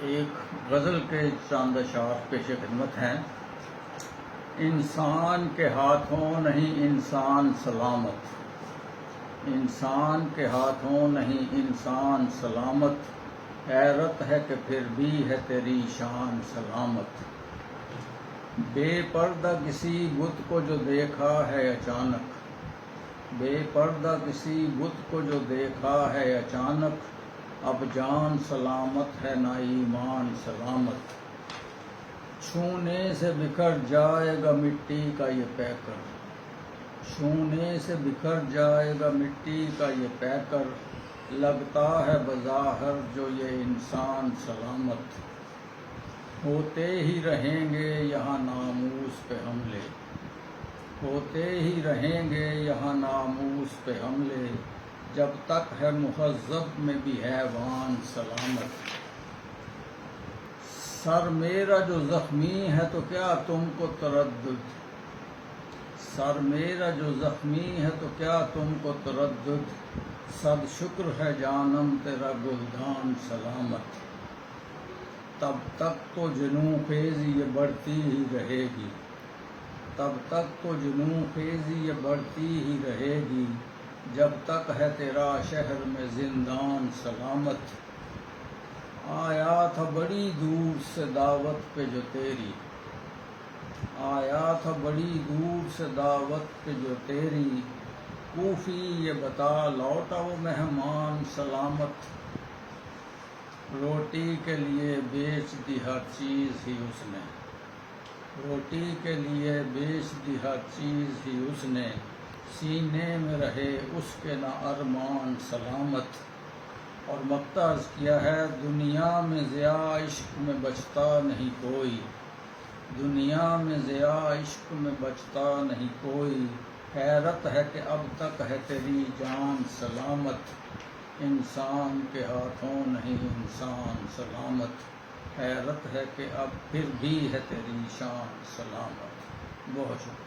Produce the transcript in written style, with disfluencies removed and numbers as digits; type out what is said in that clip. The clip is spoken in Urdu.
ایک غزل کے چاند اشعار پیش خدمت ہیں۔ انسان کے ہاتھوں نہیں انسان سلامت، انسان کے ہاتھوں نہیں انسان سلامت، حیرت ہے کہ پھر بھی ہے تیری شان سلامت۔ بے پردہ کسی بت کو جو دیکھا ہے اچانک، بے پردہ کسی بت کو جو دیکھا ہے اچانک، اب جان سلامت ہے نہ ایمان سلامت۔ چھونے سے بکھر جائے گا مٹی کا یہ پیکر، چھونے سے بکھر جائے گا مٹی کا یہ پیکر، لگتا ہے بظاہر جو یہ انسان سلامت۔ ہوتے ہی رہیں گے یہاں ناموس پہ حملے، ہوتے ہی رہیں گے یہاں ناموس پہ حملے، جب تک ہے مہذب میں بھی حیوان سلامت۔ سر میرا جو زخمی ہے تو کیا تم کو تردد، سر میرا جو زخمی ہے تو کیا تم کو تردد، صد شکر ہے جانم تیرا گلدان سلامت۔ تب تک تو جنوں خیزی یہ بڑھتی ہی رہے گی، تب تک تو جنوں خیزی یہ بڑھتی ہی رہے گی، جب تک ہے تیرا شہر میں زندان سلامت۔ آیا تھا بڑی دور سے دعوت پہ جو تیری، آیا تھا بڑی دور سے دعوت پہ جو تیری، کوفی یہ بتا لوٹا وہ مہمان سلامت۔ روٹی کے لیے بیچ دی ہر چیز ہی اس نے، روٹی کے لیے بیچ دی ہر چیز ہی اس نے، سینے میں رہے اس کے نہ ارمان سلامت۔ اور مقطع عرض کیا ہے، دنیا میں ضیاء عشق میں بچتا نہیں کوئی، دنیا میں ضیاء عشق میں بچتا نہیں کوئی، حیرت ہے کہ اب تک ہے تیری جان سلامت۔ انسان کے ہاتھوں نہیں انسان سلامت، حیرت ہے کہ اب پھر بھی ہے تیری شان سلامت۔ بہت شکریہ۔